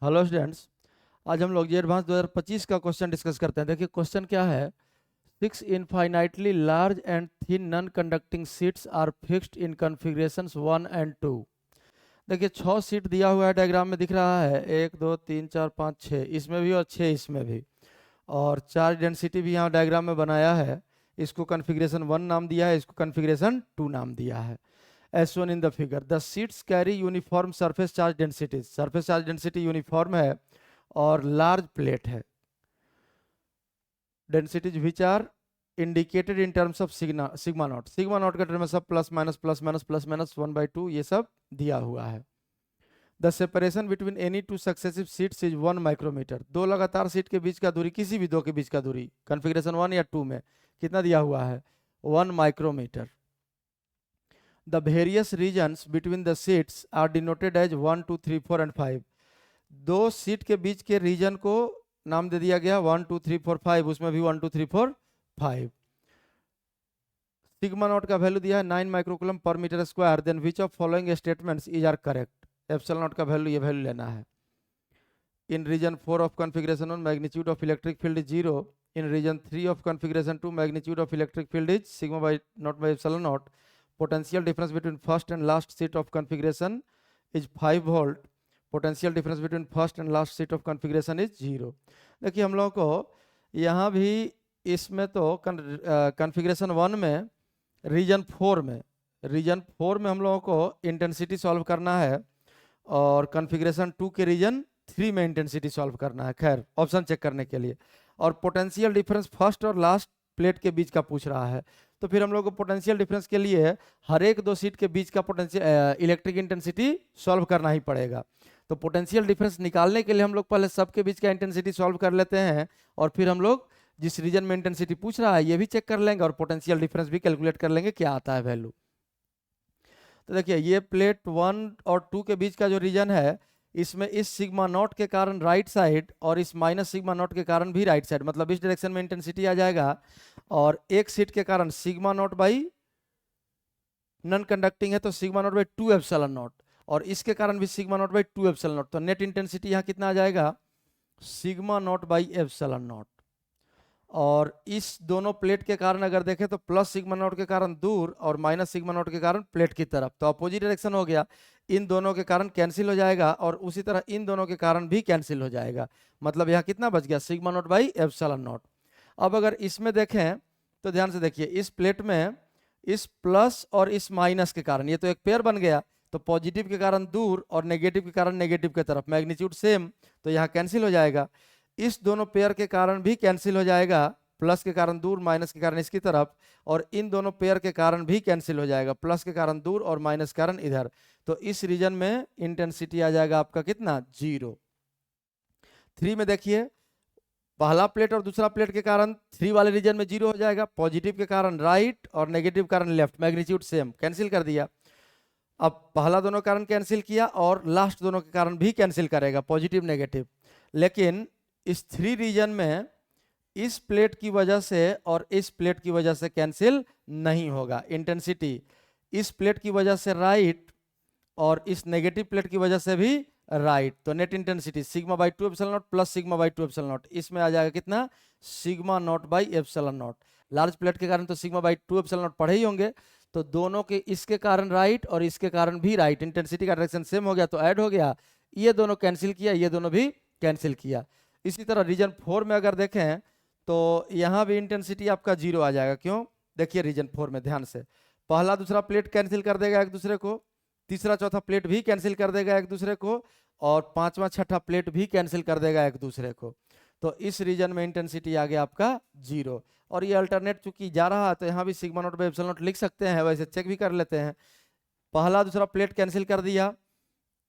Hello students. आज हम लोग जी एडवांस 2025 का क्वेश्चन डिस्कस करते हैं। देखिए क्वेश्चन क्या है। 6 infinitely large and thin non conducting sheets are fixed in configurations 1 and 2। देखिए 6 सीट दिया हुआ है, डायग्राम में दिख रहा है, 1 2 3 4 5 6, इसमें भी और 6 इसमें भी, और चार्ज डेंसिटी भी यहाँ डायग्राम में बनाया है। इसको कॉन्फ़िगरेशन 1 नाम दिया है, इसको कॉन्फ़िगरेशन 2 नाम दिया है। S one in the figure the sheets carry uniform surface charge density, surface charge density uniform है और लार्ज प्लेट है। Densities which are indicated in terms of sigma nought, sigma nought का टर्म में सब plus minus 1/2 ये सब दिया हुआ है। The separation between any two successive sheets is 1 micrometre. दो लगातार सीट के बीच का दूरी, किसी भी दो के बीच का दूरी कॉन्फ़िगरेशन 1 या 2 में कितना दिया हुआ है, 1 micrometer. The various regions between the seats are denoted as 1 2 3 4 and 5। दो सीट के बीच के रीजन को नाम दे दिया गया 1 2 3 4 5, उसमें भी 1 2 3 4 5। सिग्मा नॉट का वैल्यू दिया है 9 microcoulomb per metre square. Then which of following statements is are correct. Epsilon not का वैल्यू, ये वैल्यू लेना है। In region 4 of configuration 1 magnitude of electric field is 0। In region 3 of configuration 2 magnitude of electric field is sigma by naught by epsilon naught. Potential difference between first and last seat of configuration is 5 volt। Potential difference between first and last seat of configuration is 0। देखिए हम लोगों को यहाँ भी, इसमें तो configuration 1 में reason 4 में हम लोगों को इंटेंसिटी सॉल्व करना है, और कॉन्फ़िगरेशन 2 के रीजन 3 में इंटेंसिटी सॉल्व करना है। खैर ऑप्शन चेक करने के लिए, और पोटेंशियल डिफरेंस फर्स्ट और लास्ट प्लेट के बीच का पूछ रहा है, तो फिर हम लोग को पोटेंशियल डिफरेंस के लिए हर एक दो सीट के बीच का पोटेंशियल इलेक्ट्रिक इंटेंसिटी सॉल्व करना ही पड़ेगा। तो पोटेंशियल डिफरेंस निकालने के लिए हम लोग पहले सबके बीच का इंटेंसिटी सॉल्व कर लेते हैं, और फिर हम लोग जिस रीजन में इंटेंसिटी पूछ रहा है ये भी चेक कर लेंगे, और पोटेंशियल डिफरेंस भी कैलकुलेट कर लेंगे क्या आता है वैल्यू। तो देखिए ये प्लेट 1 और 2 के बीच का जो रीजन है, इसमें इस सिग्मा नॉट के कारण राइट साइड और इस माइनस सिग्मा नॉट के कारण भी राइट साइड, मतलब इस डायरेक्शन में इंटेंसिटी आ जाएगा। और एक सीट के कारण sigma naught by non conducting है तो sigma naught by 2 epsilon not, और इसके कारण भी sigma naught by 2 epsilon not. तो नेट इंटेंसिटी यहाँ कितना आ जाएगा, sigma naught by epsilon not. और इस दोनों प्लेट के कारण अगर देखें तो प्लस सिग्मा नॉट के कारण दूर और माइनस सिग्मा नॉट के कारण प्लेट की तरफ, तो अपोजिट डायरेक्शन हो गया। इन दोनों के कारण कैंसिल हो जाएगा, और उसी तरह इन दोनों के कारण भी कैंसिल हो जाएगा। मतलब यहाँ कितना बच गया, sigma naught by epsilon not. अब अगर इसमें देखें तो ध्यान से देखिए, इस प्लेट में इस प्लस और इस माइनस के कारण ये तो एक पेयर बन गया, तो पॉजिटिव के कारण दूर और नेगेटिव के कारण नेगेटिव के तरफ, मैग्नीट्यूड सेम, तो यहाँ कैंसिल हो जाएगा। इस दोनों पेयर के कारण भी कैंसिल हो जाएगा, प्लस के कारण दूर माइनस के कारण इसकी तरफ, और इन दोनों पेयर के कारण भी कैंसिल हो जाएगा, प्लस के कारण दूर और माइनस के कारण इधर। तो इस रीजन में इंटेंसिटी आ जाएगा आपका कितना, 0। 3 में देखिए, पहला प्लेट और दूसरा प्लेट के कारण 3 वाले रीजन में 0 हो जाएगा, पॉजिटिव के कारण राइट और नेगेटिव के कारण लेफ्ट, मैग्नीट्यूड सेम, कैंसिल कर दिया। अब पहला दोनों कारण कैंसिल किया और लास्ट दोनों के कारण भी कैंसिल करेगा, पॉजिटिव नेगेटिव। लेकिन इस 3 रीजन में इस प्लेट की वजह से और इस प्लेट की वजह से कैंसिल नहीं होगा। इंटेंसिटी इस प्लेट की वजह से राइट और इस नेगेटिव प्लेट की वजह से भी राइट, तो net intensity sigma by 2 epsilon not plus sigma by 2 epsilon not, इसमें आ जाएगा कितना, sigma naught by epsilon not. Large plate के कारण तो सिग्मा बाई 2 एप्सिलॉन नॉट पढ़े ही होंगे, तो दोनों के इसके कारण राइट और इसके कारण भी राइट, इंटेंसिटी का डायरेक्शन सेम हो गया तो ऐड हो गया, ये दोनों कैंसिल किया, ये दोनों भी कैंसिल किया। इसी तरह रीजन 4 में अगर देखें तो यहाँ भी इंटेंसिटी आपका 0 आ जाएगा। क्यों, देखिए रीजन 4 में ध्यान से, पहला दूसरा प्लेट कैंसिल कर देगा एक दूसरे को, तीसरा चौथा प्लेट भी कैंसिल कर देगा एक दूसरे को, और पांचवा छठा प्लेट भी कैंसिल कर देगा एक दूसरे को। तो इस रीजन में इंटेंसिटी आ गया आपका 0। और ये अल्टरनेट चूंकि जा रहा है तो यहाँ भी sigma naught by epsilon not लिख सकते हैं, वैसे चेक भी कर लेते हैं। पहला दूसरा प्लेट कैंसिल कर दिया,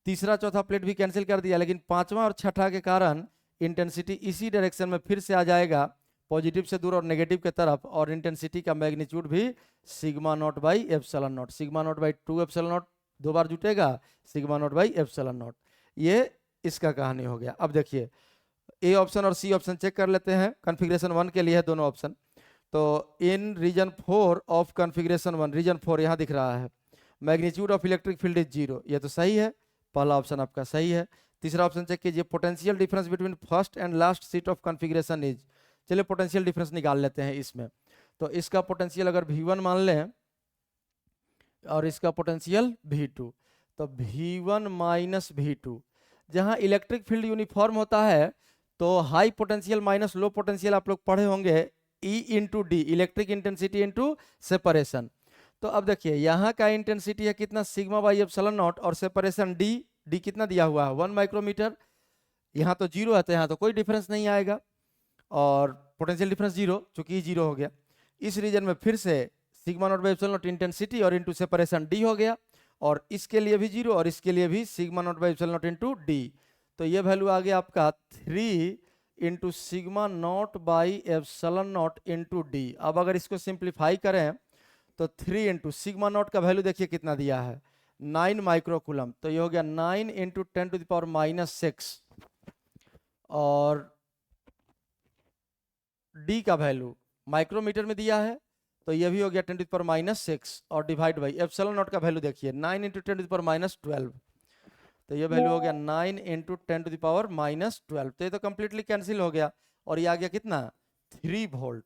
तीसरा चौथा प्लेट भी कैंसिल कर दिया, लेकिन पांचवा और छठा के कारण इंटेंसिटी इसी डायरेक्शन में फिर से आ जाएगा, पॉजिटिव से दूर और नेगेटिव के तरफ, और इंटेंसिटी का मैग्नीट्यूड भी sigma naught by epsilon naught, sigma naught by 2 epsilon naught, दो बार जुटेगा, sigma naught by epsilon naught. ये इसका कहानी हो गया। अब देखिए ए ऑप्शन और सी ऑप्शन चेक कर लेते हैं, कॉन्फ़िगरेशन 1 के लिए है दोनों ऑप्शन। तो इन रीजन 4 ऑफ कॉन्फ़िगरेशन 1, रीजन 4 यहाँ दिख रहा है, magnitude of electric field is 0, ये तो सही है, पहला ऑप्शन आपका सही है। तीसरा ऑप्शन चेक कीजिए, potential difference between first and last seat of configuration is. चलिए पोटेंशियल डिफरेंस निकाल लेते हैं इसमें। तो इसका पोटेंशियल अगर V1 मान लें और इसका पोटेंशियल V2, तो V1 माइनस V2, जहां इलेक्ट्रिक फील्ड यूनिफॉर्म होता है तो high potential minus low potential आप लोग पढ़े होंगे E into D, electric intensity into separation. तो अब देखिए यहाँ का इंटेंसिटी है कितना, सिग्मा बाई एप्सिलॉन नॉट, और सेपरेशन डी कितना दिया हुआ है 1 माइक्रोमीटर। यहाँ तो जीरो है तो यहाँ तो कोई डिफरेंस नहीं आएगा, और पोटेंशियल डिफरेंस जीरो, चूंकि जीरो हो गया। इस रीजन में फिर से sigma naught by epsilon not intensity और इंटू सेपरेशन डी हो गया, और इसके लिए भी जीरो और इसके लिए भी sigma naught by epsilon not into D. तो ये वैल्यू आ गया आपका 3 into sigma naught by epsilon not into D. अब अगर इसको सिंप्लीफाई करें तो 3 इंटू सिग्मा नॉट का वैल्यू देखिए कितना दिया है 9 माइक्रोकूलम, तो ये हो गया 9 into 10 to the power minus 6, और डी का वैल्यू माइक्रोमीटर में दिया है तो ये भी हो गया 10 टू द पावर माइनस 6, और डिवाइड बाई एप्सिलॉन नॉट का वैल्यू देखिए 9 into 10 to the power minus 12, तो ये वैल्यू हो गया 9 into 10 to the power minus 12। तो ये तो कंप्लीटली कैंसिल हो गया, और ये आ गया कितना 3 वोल्ट।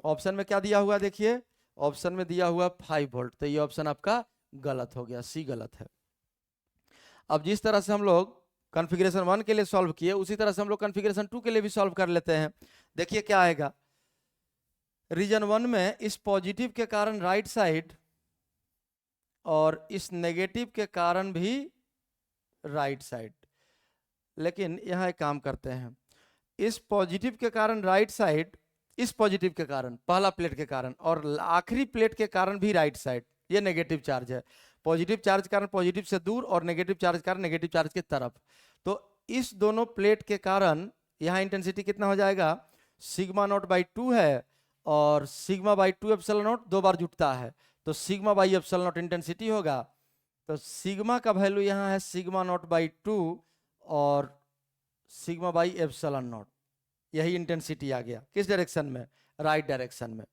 ऑप्शन में क्या दिया हुआ देखिए, ऑप्शन में दिया हुआ 5 वोल्ट, तो ये ऑप्शन आपका गलत हो गया, सी गलत है। अब जिस तरह से हम लोग कॉन्फ़िगरेशन 1 के लिए सॉल्व किए उसी तरह से हम लोग कॉन्फ़िगरेशन 2 के लिए भी सॉल्व कर लेते हैं। देखिए क्या आएगा, रीजन 1 में इस पॉजिटिव के कारण राइट साइड और इस नेगेटिव के कारण भी राइट साइड, लेकिन यहाँ एक काम करते हैं, इस पॉजिटिव के कारण राइट साइड, इस पॉजिटिव के कारण पहला प्लेट के कारण, और आखिरी प्लेट के कारण भी राइट साइड, ये नेगेटिव चार्ज है, पॉजिटिव चार्ज के कारण पॉजिटिव से दूर और नेगेटिव चार्ज के कारण नेगेटिव चार्ज की तरफ। तो इस दोनों प्लेट के कारण यहाँ इंटेंसिटी कितना हो जाएगा, सिग्मा नॉट बाई 2 है, और सिग्मा बाई 2 एप्सिलॉन नॉट 2 बार जुटता है, तो sigma by epsilon not intensity होगा। तो सिग्मा का वैल्यू यहाँ है सिग्मा नॉट बाई 2 और सिग्मा बाई एप्सिलॉन नॉट, यही इंटेंसिटी आ गया किस डायरेक्शन में, राइट डायरेक्शन में,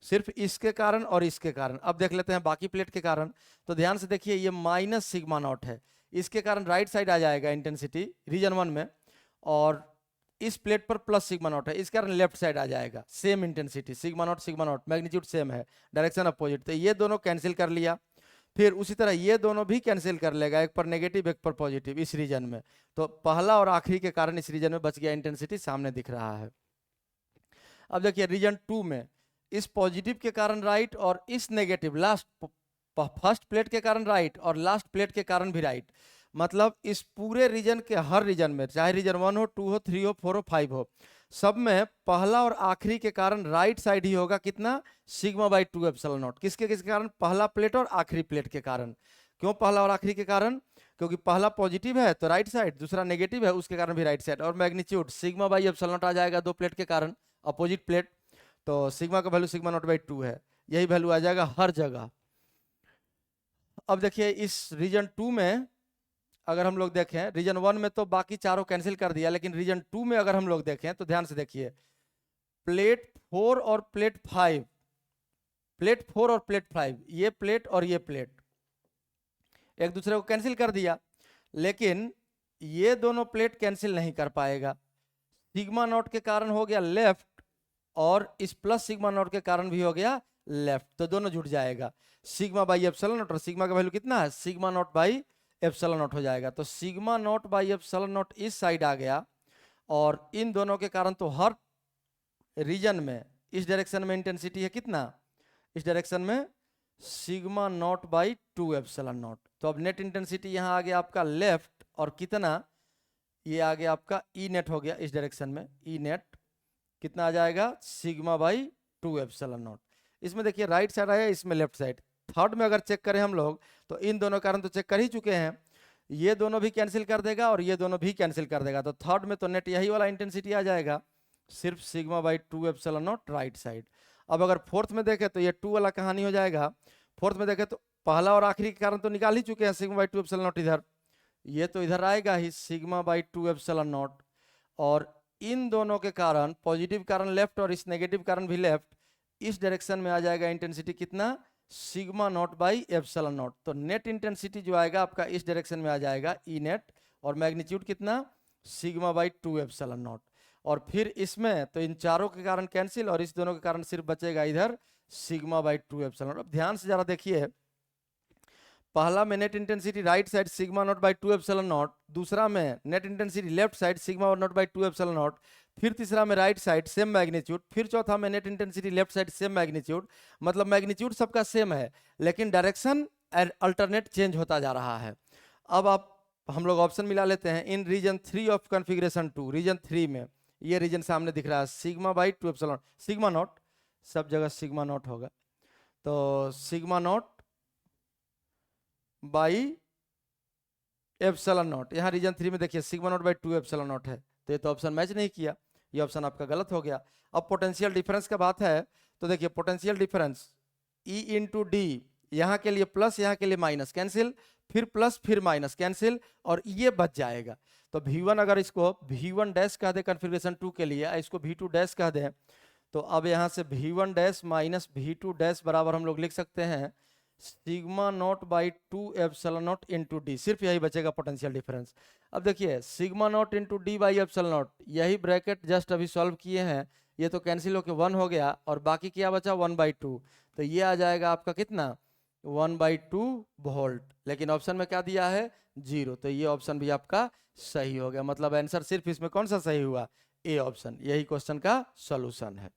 सिर्फ इसके कारण और इसके कारण। अब देख लेते हैं बाकी प्लेट के कारण, तो ध्यान से देखिए ये माइनस सिग्मा नॉट है, इसके कारण राइट साइड आ जाएगा इंटेंसिटी रीजन 1 में, और इस प्लेट पर प्लस सिग्मा नॉट है, इस कारण लेफ्ट साइड आ जाएगा, same intensity sigma not magnitude same है, डायरेक्शन अपोजिट, तो ये दोनों कैंसिल कर लिया। फिर उसी तरह ये दोनों भी कैंसिल कर लेगा, एक पर नेगेटिव एक पर पॉजिटिव इस रीजन में, तो पहला और आखिरी के कारण इस रीजन में बच गया, इंटेंसिटी सामने दिख रहा है। अब देखिए रीजन 2 में इस पॉजिटिव के कारण राइट और इस नेगेटिव लास्ट फर्स्ट प्लेट के कारण राइट और लास्ट प्लेट के कारण भी राइट, मतलब इस पूरे रीजन के हर रीजन में, चाहे रीजन 1 हो 2 हो 3 हो 4 हो 5 हो, सब में पहला और आखिरी के कारण राइट साइड ही होगा, कितना सिग्मा बाई 2 एप्सिलॉन नॉट, किसके किसके कारण, पहला प्लेट और आखिरी प्लेट के कारण। क्यों पहला और आखिरी के कारण, क्योंकि पहला पॉजिटिव है तो राइट साइड, दूसरा नेगेटिव है उसके कारण भी राइट साइड, और magnitude sigma by epsilon naught आ जाएगा दो प्लेट के कारण, अपोजिट प्लेट, तो सिग्मा का वैल्यू सिग्मा नॉट बाई 2 है, यही वैल्यू आ जाएगा हर जगह। अब देखिए इस रीजन 2 में अगर हम लोग देखें, रीजन 1 में तो बाकी चारों कैंसिल कर दिया, लेकिन रीजन 2 में अगर हम लोग देखें तो ध्यान से देखिए, प्लेट 4 और प्लेट 5, प्लेट 4 और प्लेट 5, ये प्लेट और ये प्लेट एक दूसरे को कैंसिल कर दिया, लेकिन ये दोनों प्लेट कैंसिल नहीं कर पाएगा, सिग्मा नॉट के कारण हो गया लेफ्ट, और इस प्लस सिग्मा नॉट के कारण भी हो गया लेफ्ट, तो दोनों जुड़ जाएगा, सिग्मा बाई एप्सिलॉन नॉट, और सिग्मा का वैल्यू कितना है sigma naught by epsilon not हो जाएगा, तो sigma naught by epsilon not इस साइड आ गया, और इन दोनों के कारण तो हर रीजन में इस डायरेक्शन में इंटेंसिटी है कितना, इस डायरेक्शन में sigma naught by 2 epsilon not, तो अब नेट इंटेंसिटी यहाँ आ गया आपका लेफ्ट, और कितना, ये आ गया आपका ई नेट हो गया इस डायरेक्शन में, ई नेट कितना आ जाएगा सिग्मा बाई 2 एप्सिलॉन नॉट। इसमें देखिए राइट साइड आया, इसमें लेफ्ट साइड। थर्ड में अगर चेक करें हम लोग तो इन दोनों कारण तो चेक कर ही चुके हैं, ये दोनों भी कैंसिल कर देगा और ये दोनों भी कैंसिल कर देगा, तो थर्ड में तो नेट यही वाला इंटेंसिटी आ जाएगा, सिर्फ sigma by 2 epsilon not right side. अब अगर फोर्थ में देखें तो ये 2 वाला कहानी हो जाएगा, फोर्थ में देखें तो पहला और आखिरी के कारण तो निकाल ही चुके हैं, सिग्मा बाई 2 एप्सिलॉन नॉट इधर, ये तो इधर आएगा ही सिग्मा बाई 2 एप्सिलॉन नॉट, और इन दोनों के कारण पॉजिटिव कारण लेफ्ट और इस नेगेटिव कारण भी लेफ्ट, इस डायरेक्शन में आ जाएगा इंटेंसिटी कितना sigma naught by epsilon not, तो नेट इंटेंसिटी जो आएगा आपका इस डायरेक्शन में आ जाएगा ई नेट और मैग्नीट्यूड कितना, सिग्मा बाई 2 एप्सिलॉन नॉट। और फिर इसमें तो इन चारों के कारण कैंसिल और इस दोनों के कारण सिर्फ बचेगा इधर सिग्मा बाई 2 एप्सिलॉन। अब ध्यान से जरा देखिए, पहला में net intensity right side sigma naught by 2 epsilon not, दूसरा में net intensity left side sigma naught by 2 epsilon not, फिर तीसरा में राइट साइड सेम मैग्नीट्यूड, फिर चौथा में net intensity left side same magnitude. मतलब मैग्नीट्यूड सबका सेम है लेकिन डायरेक्शन अल्टरनेट चेंज होता जा रहा है। अब आप हम लोग ऑप्शन मिला लेते हैं। इन रीजन 3 ऑफ कॉन्फ़िगरेशन 2, रीजन 3 में ये रीजन सामने दिख रहा है sigma by 2 epsilon, sigma not, सब जगह सिग्मा नॉट होगा, तो sigma naught by epsilon not. यहाँ रीजन 3 में देखिए sigma naught by 2 epsilon not है, तो ये तो ऑप्शन मैच नहीं किया, ये ऑप्शन आपका गलत हो गया। अब पोटेंशियल डिफरेंस का बात है तो देखिए potential difference E into D, यहाँ के लिए प्लस यहाँ के लिए माइनस कैंसिल, फिर प्लस फिर माइनस कैंसिल और ये बच जाएगा। तो V1 अगर इसको V1 डैश कह दे कॉन्फ़िगरेशन 2 के लिए, इसको V2 डैश कह दें, तो अब यहाँ से V1 dash minus V2 dash बराबर हम लोग लिख सकते हैं sigma naught by 2 epsilon not into D. सिर्फ यही बचेगा पोटेंशियल डिफरेंस। अब देखिए sigma not into D by epsilon not, यही ब्रैकेट जस्ट अभी सॉल्व किए हैं, ये तो कैंसिल होके 1 हो गया और बाकी क्या बचा 1/2, तो ये आ जाएगा आपका कितना 1/2 वोल्ट। लेकिन ऑप्शन में क्या दिया है 0, तो ये ऑप्शन भी आपका सही हो गया। मतलब आंसर सिर्फ इसमें कौन सा सही हुआ, ए ऑप्शन। यही क्वेश्चन का सॉल्यूशन है।